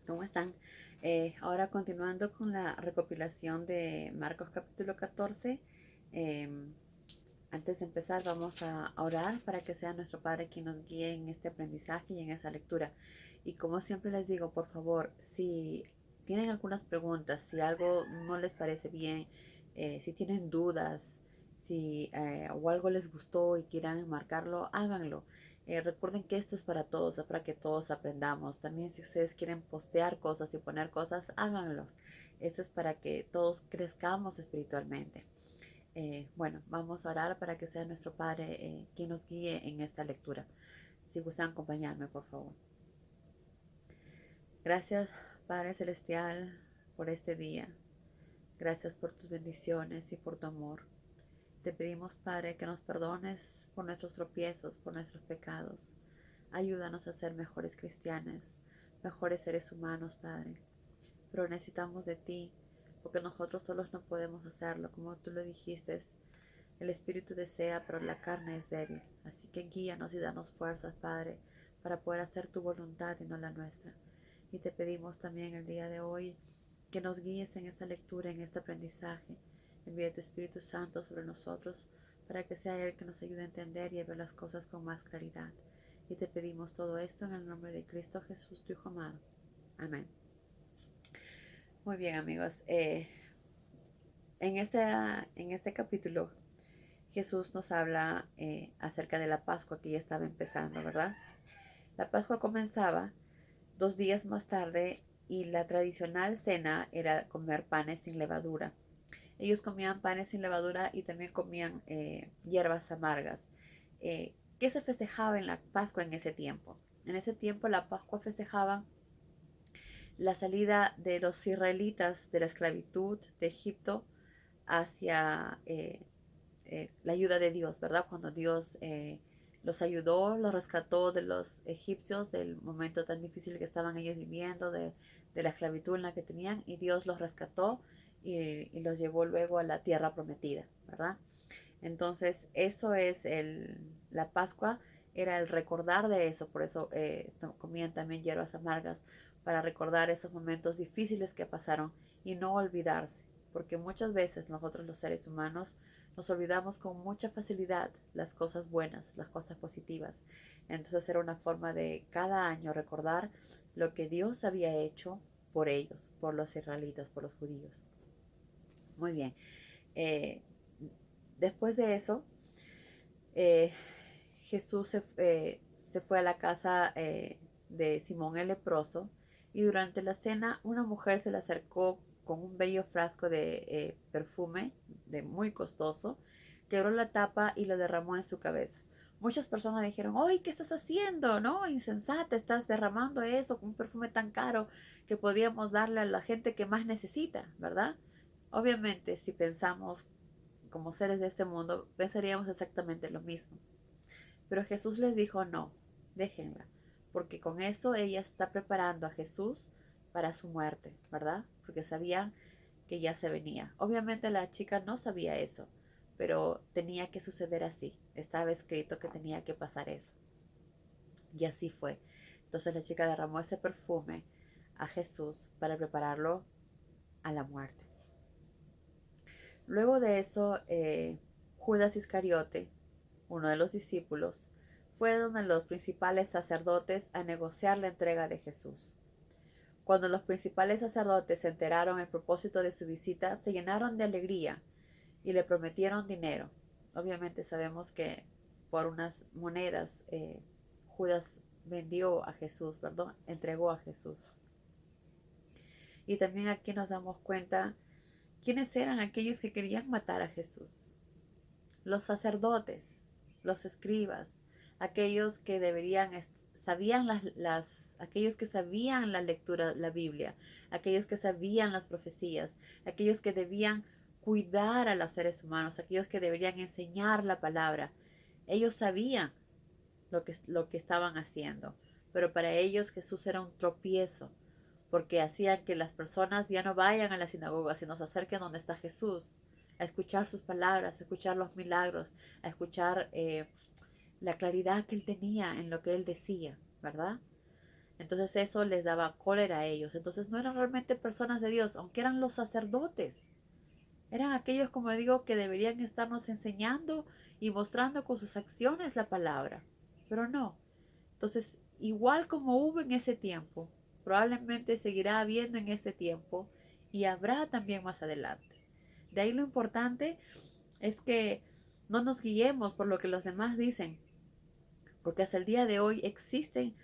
¿Cómo están? Ahora continuando con la recopilación de Marcos capítulo 14. em, Antes de empezar vamos a orar para que sea nuestro Padre quien nos guíe en este aprendizaje y en esta lectura. Y como siempre les digo, por favor, si tienen algunas preguntas, si algo no les parece bien, si tienen dudas, si o algo les gustó y quieran marcarlo, háganlo. Recuerden que esto es para todos, es para que todos aprendamos. También si ustedes quieren postear cosas y poner cosas, háganlos. Esto es para que todos crezcamos espiritualmente. Bueno, vamos a orar para que sea nuestro Padre quien nos guíe en esta lectura. Si gustan acompañarme, por favor. Gracias, Padre Celestial, por este día. Gracias por tus bendiciones y por tu amor. Te pedimos, Padre, que nos perdones por nuestros tropiezos, por nuestros pecados. Ayúdanos a ser mejores cristianos, mejores seres humanos, Padre. Pero necesitamos de ti, porque nosotros solos no podemos hacerlo, como tú lo dijiste. El espíritu desea, pero la carne es débil. Así que guíanos y danos fuerzas, Padre, para poder hacer tu voluntad y no la nuestra. Y te pedimos también el día de hoy que nos guíes en esta lectura, en este aprendizaje. Envía tu Espíritu Santo sobre nosotros para que sea Él que nos ayude a entender y a ver las cosas con más claridad. Y te pedimos todo esto en el nombre de Cristo Jesús, tu Hijo amado. Amén. Muy bien, amigos. En este capítulo Jesús nos habla acerca de la Pascua que ya estaba empezando, ¿verdad? La Pascua comenzaba 2 días más tarde y la tradicional cena era comer panes sin levadura. Ellos comían panes sin levadura y también comían hierbas amargas. ¿Qué se festejaba en la Pascua en ese tiempo? En ese tiempo la Pascua festejaba la salida de los israelitas de la esclavitud de Egipto hacia la ayuda de Dios, ¿verdad? Cuando Dios los ayudó, los rescató de los egipcios, del momento tan difícil que estaban ellos viviendo, de la esclavitud en la que tenían, y Dios los rescató y los llevó luego a la tierra prometida, ¿verdad? Entonces, eso es la Pascua, era el recordar de eso, por eso comían también hierbas amargas, para recordar esos momentos difíciles que pasaron y no olvidarse, porque muchas veces nosotros los seres humanos nos olvidamos con mucha facilidad las cosas buenas, las cosas positivas. Entonces era una forma de cada año recordar lo que Dios había hecho por ellos, por los israelitas, por los judíos. Muy bien. Eh, Después de eso, eh, Jesús se fue a la casa de Simón el leproso y durante la cena una mujer se le acercó con un bello frasco de perfume de muy costoso, quebró la tapa y lo derramó en su cabeza. Muchas personas dijeron, ¡ay, qué estás haciendo! ¿No? Insensata, estás derramando eso, un perfume tan caro que podíamos darle a la gente que más necesita, ¿verdad? Obviamente, si pensamos como seres de este mundo, pensaríamos exactamente lo mismo. Pero Jesús les dijo, no, déjenla, porque con eso ella está preparando a Jesús para su muerte, ¿verdad? Porque sabían que ya se venía. Obviamente la chica no sabía eso, pero tenía que suceder así. Estaba escrito que tenía que pasar eso. Y así fue. Entonces la chica derramó ese perfume a Jesús para prepararlo a la muerte. Luego de eso, Judas Iscariote, uno de los discípulos, fue donde los principales sacerdotes a negociar la entrega de Jesús. Cuando los principales sacerdotes se enteraron el propósito de su visita, se llenaron de alegría y le prometieron dinero. Obviamente sabemos que por unas monedas Judas vendió a Jesús, ¿verdad? Entregó a Jesús. Y también aquí nos damos cuenta quiénes eran aquellos que querían matar a Jesús. Los sacerdotes, los escribas, aquellos que sabían aquellos que sabían la lectura, la Biblia, aquellos que sabían las profecías, aquellos que debían cuidar a los seres humanos, aquellos que deberían enseñar la palabra. Ellos sabían lo que estaban haciendo, pero para ellos Jesús era un tropiezo, porque hacían que las personas ya no vayan a la sinagoga, sino se acerquen donde está Jesús, a escuchar sus palabras, a escuchar los milagros, a escuchar la claridad que él tenía en lo que él decía, ¿verdad? Entonces eso les daba cólera a ellos. Entonces no eran realmente personas de Dios, aunque eran los sacerdotes. Eran aquellos, como digo, que deberían estarnos enseñando y mostrando con sus acciones la palabra. Pero no. Entonces, igual como hubo en ese tiempo, probablemente seguirá habiendo en este tiempo y habrá también más adelante. De ahí lo importante es que no nos guiemos por lo que los demás dicen, porque hasta el día de hoy existen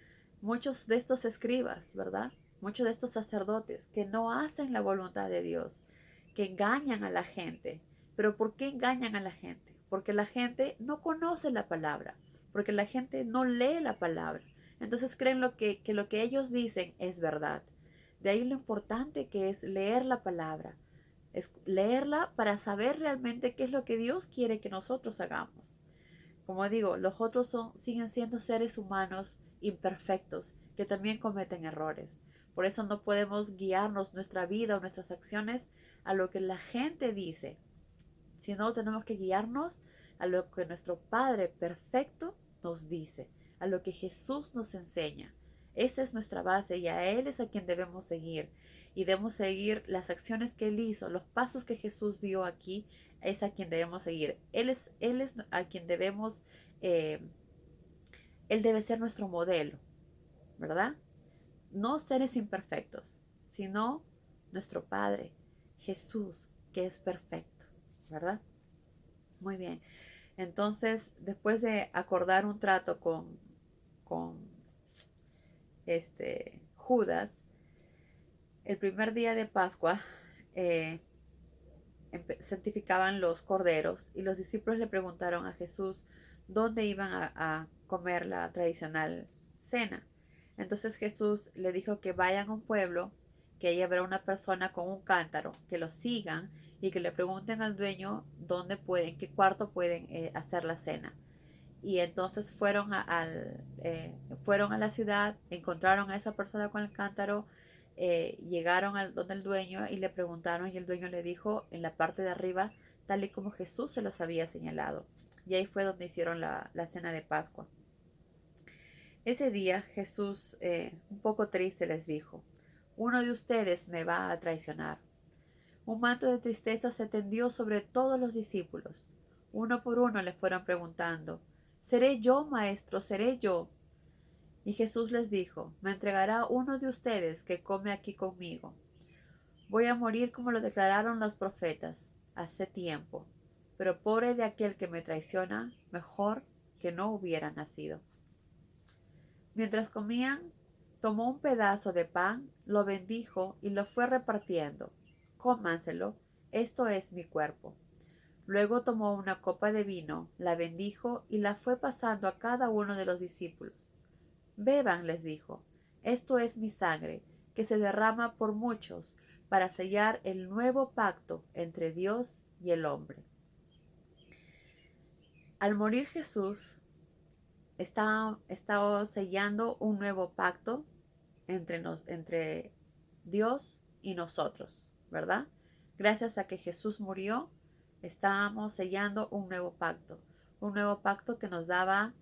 muchos de estos escribas, ¿verdad? Muchos de estos sacerdotes que no hacen la voluntad de Dios, que engañan a la gente. ¿Pero por qué engañan a la gente? Porque la gente no conoce la palabra, porque la gente no lee la palabra. Entonces creen que lo que ellos dicen es verdad. De ahí lo importante que es leer la palabra, es leerla para saber realmente qué es lo que Dios quiere que nosotros hagamos. Como digo, los otros siguen siendo seres humanos imperfectos que también cometen errores. Por eso no podemos guiarnos nuestra vida o nuestras acciones a lo que la gente dice, sino tenemos que guiarnos a lo que nuestro Padre perfecto nos dice, a lo que Jesús nos enseña. Esa es nuestra base y a Él es a quien debemos seguir. Y debemos seguir las acciones que Él hizo, los pasos que Jesús dio aquí, es a quien debemos seguir. Él es a quien debemos, eh, Él debe ser nuestro modelo, ¿verdad? No seres imperfectos, sino nuestro Padre, Jesús, que es perfecto, ¿verdad? Muy bien. Entonces, después de acordar un trato con Judas, el primer día de Pascua eh, santificaban los corderos y los discípulos le preguntaron a Jesús dónde iban a comer la tradicional cena. Entonces Jesús le dijo que vayan a un pueblo, que ahí habrá una persona con un cántaro, que lo sigan y que le pregunten al dueño dónde pueden, qué cuarto pueden hacer la cena. Y entonces fueron a la ciudad, encontraron a esa persona con el cántaro, llegaron donde el dueño y le preguntaron y el dueño le dijo en la parte de arriba, tal y como Jesús se los había señalado. Y ahí fue donde hicieron la cena de Pascua. Ese día Jesús, un poco triste, les dijo, uno de ustedes me va a traicionar. Un manto de tristeza se tendió sobre todos los discípulos. Uno por uno le fueron preguntando, ¿seré yo, maestro? ¿Seré yo? Y Jesús les dijo, me entregará uno de ustedes que come aquí conmigo. Voy a morir como lo declararon los profetas hace tiempo, pero pobre de aquel que me traiciona, mejor que no hubiera nacido. Mientras comían, tomó un pedazo de pan, lo bendijo y lo fue repartiendo. Cómanselo, esto es mi cuerpo. Luego tomó una copa de vino, la bendijo y la fue pasando a cada uno de los discípulos. Beban, les dijo, esto es mi sangre, que se derrama por muchos para sellar el nuevo pacto entre Dios y el hombre. Al morir Jesús, está sellando un nuevo pacto entre Dios y nosotros, ¿verdad? Gracias a que Jesús murió, estábamos sellando un nuevo pacto que nos daba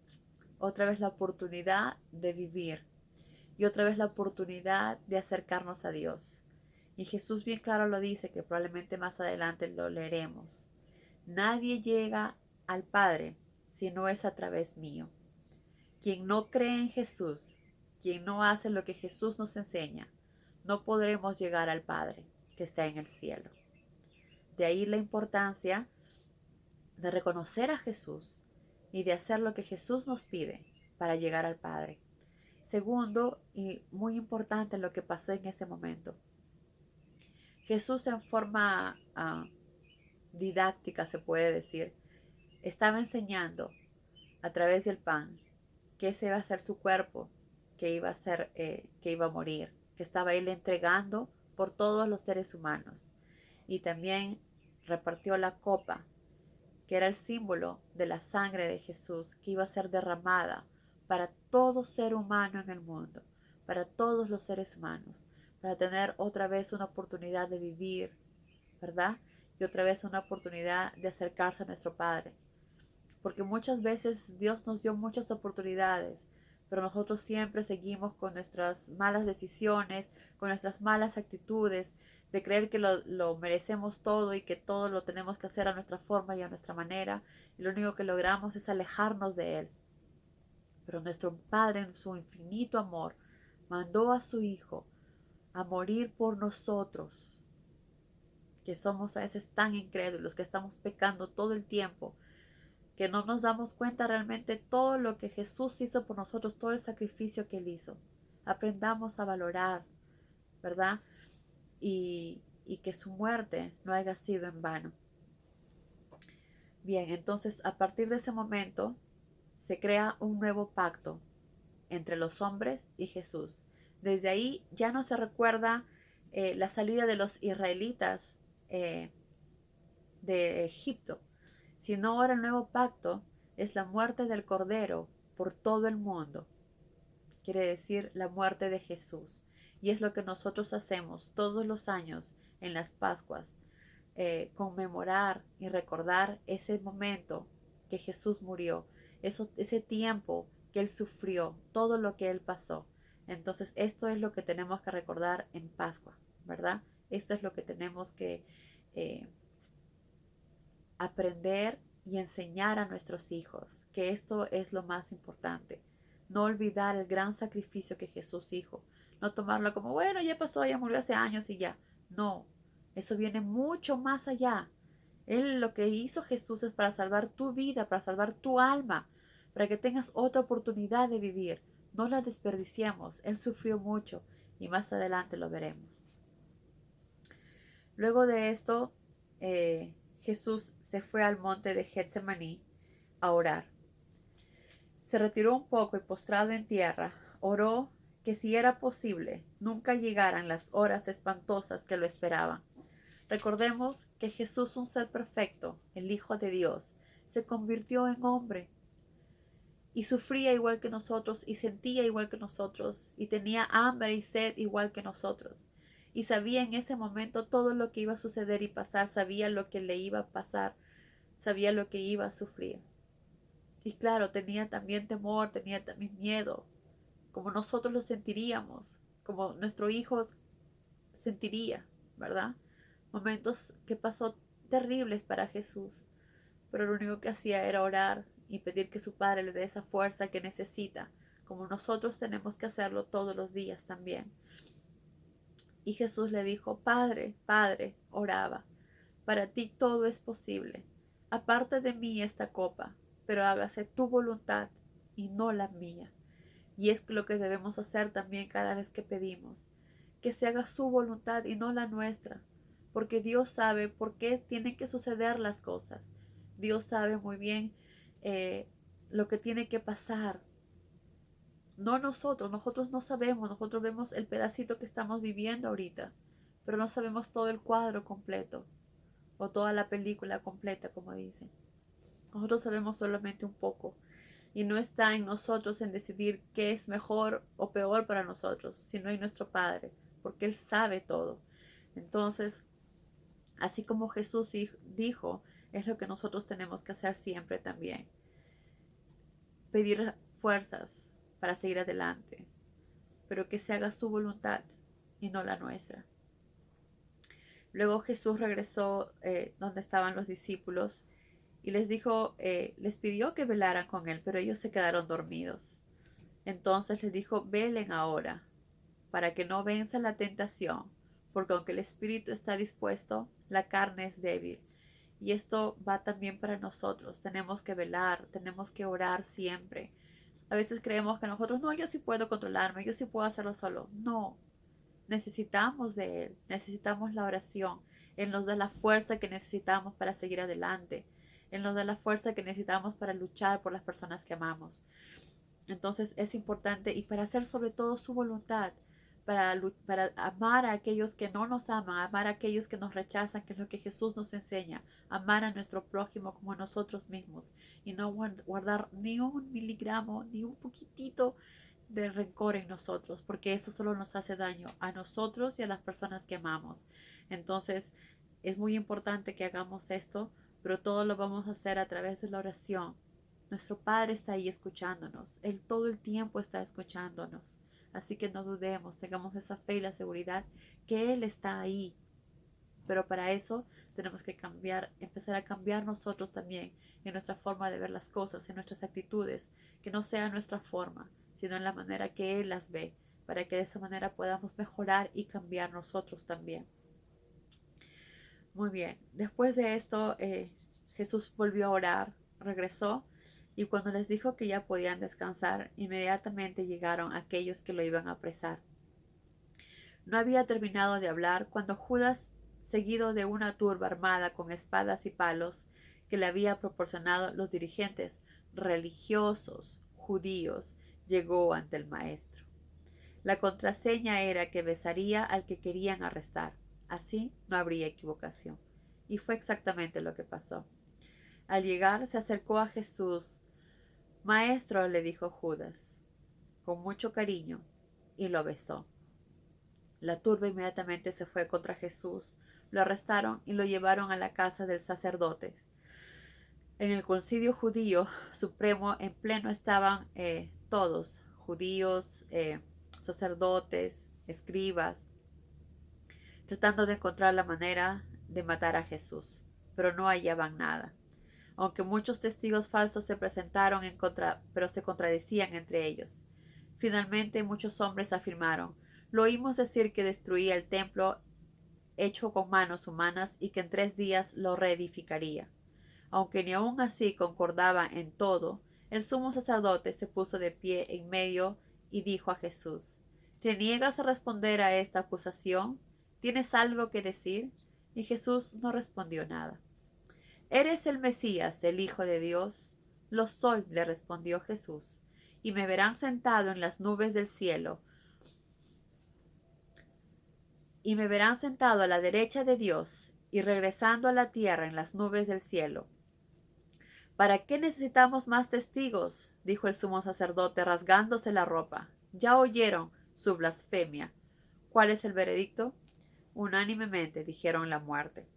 otra vez la oportunidad de vivir y otra vez la oportunidad de acercarnos a Dios. Y Jesús bien claro lo dice, que probablemente más adelante lo leeremos. Nadie llega al Padre si no es a través mío. Quien no cree en Jesús, quien no hace lo que Jesús nos enseña, no podremos llegar al Padre que está en el cielo. De ahí la importancia de reconocer a Jesús y de hacer lo que Jesús nos pide para llegar al Padre. Segundo, y muy importante lo que pasó en este momento, Jesús en forma didáctica, se puede decir, estaba enseñando a través del pan que ese iba a ser su cuerpo, que iba a ser, que iba a morir, que estaba él entregando por todos los seres humanos. Y también repartió la copa, que era el símbolo de la sangre de Jesús, que iba a ser derramada para todo ser humano en el mundo, para todos los seres humanos, para tener otra vez una oportunidad de vivir, ¿verdad? Y otra vez una oportunidad de acercarse a nuestro Padre. Porque muchas veces Dios nos dio muchas oportunidades, pero nosotros siempre seguimos con nuestras malas decisiones, con nuestras malas actitudes, de creer que lo merecemos todo y que todo lo tenemos que hacer a nuestra forma y a nuestra manera, y lo único que logramos es alejarnos de Él. Pero nuestro Padre, en su infinito amor, mandó a su Hijo a morir por nosotros, que somos a veces tan incrédulos, que estamos pecando todo el tiempo, que no nos damos cuenta realmente todo lo que Jesús hizo por nosotros, todo el sacrificio que Él hizo. Aprendamos a valorar, ¿verdad? Y que su muerte no haya sido en vano. Bien, entonces a partir de ese momento se crea un nuevo pacto entre los hombres y Jesús. Desde ahí ya no se recuerda la salida de los israelitas de Egipto, sino ahora el nuevo pacto es la muerte del Cordero por todo el mundo. Quiere decir la muerte de Jesús. Y es lo que nosotros hacemos todos los años en las Pascuas, conmemorar y recordar ese momento que Jesús murió, ese tiempo que Él sufrió, todo lo que Él pasó. Entonces esto es lo que tenemos que recordar en Pascua, ¿verdad? Esto es lo que tenemos que aprender y enseñar a nuestros hijos, que esto es lo más importante. No olvidar el gran sacrificio que Jesús hizo. No tomarlo como, bueno, ya pasó, ya murió hace años y ya. No, eso viene mucho más allá. Lo que hizo Jesús es para salvar tu vida, para salvar tu alma, para que tengas otra oportunidad de vivir. No la desperdiciemos. Él sufrió mucho y más adelante lo veremos. Luego de esto, Jesús se fue al monte de Getsemaní a orar. Se retiró un poco y postrado en tierra, oró que si era posible, nunca llegaran las horas espantosas que lo esperaban. Recordemos que Jesús, un ser perfecto, el Hijo de Dios, se convirtió en hombre y sufría igual que nosotros y sentía igual que nosotros y tenía hambre y sed igual que nosotros. Y sabía en ese momento todo lo que iba a suceder y pasar, sabía lo que le iba a pasar, sabía lo que iba a sufrir. Y claro, tenía también temor, tenía también miedo, como nosotros lo sentiríamos, como nuestro hijo sentiría, ¿verdad? Momentos que pasó terribles para Jesús, pero lo único que hacía era orar y pedir que su Padre le dé esa fuerza que necesita, como nosotros tenemos que hacerlo todos los días también. Y Jesús le dijo, Padre, Padre, oraba, para ti todo es posible. Aparte de mí esta copa, pero hágase tu voluntad y no la mía. Y es lo que debemos hacer también cada vez que pedimos, que se haga su voluntad y no la nuestra, porque Dios sabe por qué tienen que suceder las cosas. Dios sabe muy bien lo que tiene que pasar. No nosotros no sabemos, nosotros vemos el pedacito que estamos viviendo ahorita, pero no sabemos todo el cuadro completo o toda la película completa, como dicen. Nosotros sabemos solamente un poco y no está en nosotros en decidir qué es mejor o peor para nosotros, sino en nuestro Padre, porque Él sabe todo. Entonces, así como Jesús dijo, es lo que nosotros tenemos que hacer siempre también. Pedir fuerzas para seguir adelante, pero que se haga su voluntad y no la nuestra. Luego Jesús regresó donde estaban los discípulos y les dijo, les pidió que velaran con él, pero ellos se quedaron dormidos. Entonces les dijo, velen ahora, para que no venza la tentación, porque aunque el espíritu está dispuesto, la carne es débil. Y esto va también para nosotros. Tenemos que velar, tenemos que orar siempre. A veces creemos que nosotros, no, yo sí puedo controlarme, yo sí puedo hacerlo solo. No, necesitamos de Él, necesitamos la oración. Él nos da la fuerza que necesitamos para seguir adelante. Él nos da la fuerza que necesitamos para luchar por las personas que amamos. Entonces es importante y para hacer sobre todo su voluntad, para amar a aquellos que no nos aman, amar a aquellos que nos rechazan, que es lo que Jesús nos enseña, amar a nuestro prójimo como a nosotros mismos y no guardar ni un miligramo, ni un poquitito de rencor en nosotros, porque eso solo nos hace daño a nosotros y a las personas que amamos. Entonces es muy importante que hagamos esto, pero todo lo vamos a hacer a través de la oración, Nuestro Padre está ahí escuchándonos. Él todo el tiempo está escuchándonos. Así que no dudemos, tengamos esa fe y la seguridad que Él está ahí. Pero para eso tenemos que empezar a cambiar nosotros también en nuestra forma de ver las cosas, en nuestras actitudes, que no sea nuestra forma, sino en la manera que Él las ve, para que de esa manera podamos mejorar y cambiar nosotros también. Muy bien, después de esto Jesús volvió a orar, regresó y cuando les dijo que ya podían descansar, inmediatamente llegaron aquellos que lo iban a apresar. No había terminado de hablar cuando Judas, seguido de una turba armada con espadas y palos que le había proporcionado los dirigentes religiosos judíos, llegó ante el maestro. La contraseña era que besaría al que querían arrestar. Así no habría equivocación. Y fue exactamente lo que pasó. Al llegar se acercó a Jesús. Maestro, le dijo Judas, con mucho cariño, y lo besó. La turba inmediatamente se fue contra Jesús, lo arrestaron y lo llevaron a la casa del sacerdote. En el concilio judío supremo en pleno estaban todos, judíos, sacerdotes, escribas, tratando de encontrar la manera de matar a Jesús, pero no hallaban nada. Aunque muchos testigos falsos se presentaron pero se contradecían entre ellos. Finalmente muchos hombres afirmaron: lo oímos decir que destruía el templo hecho con manos humanas y que en 3 días lo reedificaría. Aunque ni aun así concordaba en todo, el sumo sacerdote se puso de pie en medio y dijo a Jesús: ¿te niegas a responder a esta acusación? ¿Tienes algo que decir? Y Jesús no respondió nada. ¿Eres el Mesías, el Hijo de Dios? Lo soy, le respondió Jesús, y me verán sentado en las nubes del cielo, y me verán sentado a la derecha de Dios, y regresando a la tierra en las nubes del cielo. ¿Para qué necesitamos más testigos?, dijo el sumo sacerdote rasgándose la ropa. Ya oyeron su blasfemia. ¿Cuál es el veredicto? Unánimemente dijeron la muerte.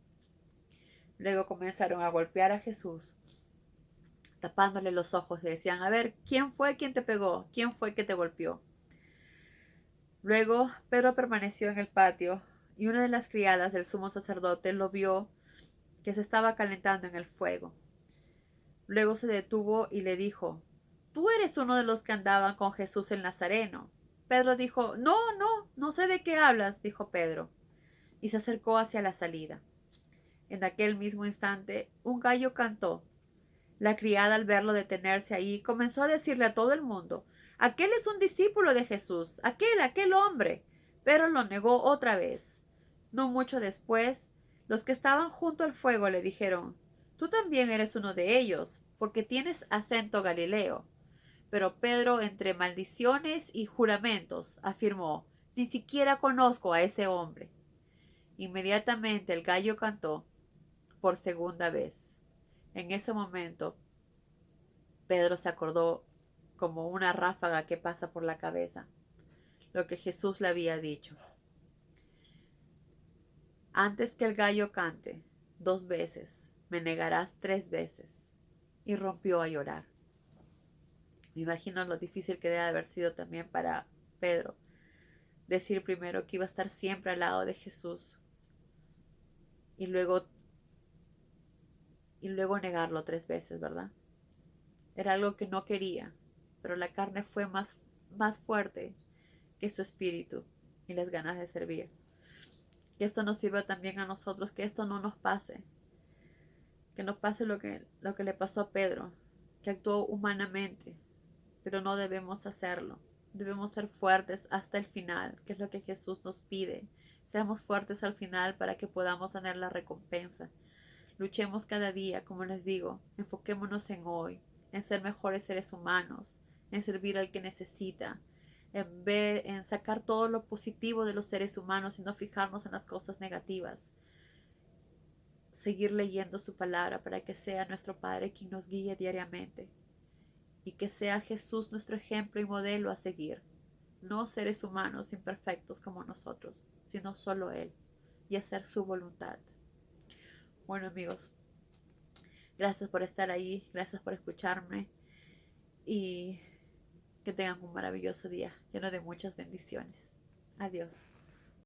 Luego comenzaron a golpear a Jesús, tapándole los ojos. Le decían: a ver, ¿quién fue quien te pegó? ¿Quién fue que te golpeó? Luego Pedro permaneció en el patio y una de las criadas del sumo sacerdote lo vio que se estaba calentando en el fuego. Luego se detuvo y le dijo: tú eres uno de los que andaban con Jesús el Nazareno. Pedro dijo: no sé de qué hablas, dijo Pedro, y se acercó hacia la salida. En aquel mismo instante un gallo cantó. La criada, al verlo detenerse ahí, comenzó a decirle a todo el mundo: aquel es un discípulo de Jesús, aquel hombre. Pero lo negó otra vez. No mucho después, los que estaban junto al fuego le dijeron: tú también eres uno de ellos, porque tienes acento galileo. Pero Pedro, entre maldiciones y juramentos, afirmó: ni siquiera conozco a ese hombre. Inmediatamente el gallo cantó por segunda vez. En ese momento, Pedro se acordó, como una ráfaga que pasa por la cabeza, lo que Jesús le había dicho: antes que el gallo cante 2 veces, me negarás 3 veces. Y rompió a llorar. Me imagino lo difícil que debe haber sido también para Pedro decir primero que iba a estar siempre al lado de Jesús y luego negarlo 3 veces, ¿verdad? Era algo que no quería, pero la carne fue más fuerte que su espíritu y las ganas de servir. Que esto nos sirva también a nosotros, que esto no nos pase, que no pase lo que le pasó a Pedro, que actuó humanamente, pero no debemos hacerlo. Debemos ser fuertes hasta el final, que es lo que Jesús nos pide. Seamos fuertes al final para que podamos tener la recompensa. Luchemos cada día, como les digo, enfoquémonos en hoy, en ser mejores seres humanos, en servir al que necesita, en sacar todo lo positivo de los seres humanos y no fijarnos en las cosas negativas. Seguir leyendo su palabra para que sea nuestro Padre quien nos guíe diariamente y que sea Jesús nuestro ejemplo y modelo a seguir. No seres humanos imperfectos como nosotros, sino solo Él, y hacer su voluntad. Bueno, amigos, gracias por estar ahí, gracias por escucharme. y que tengan un maravilloso día lleno de muchas bendiciones. Adiós.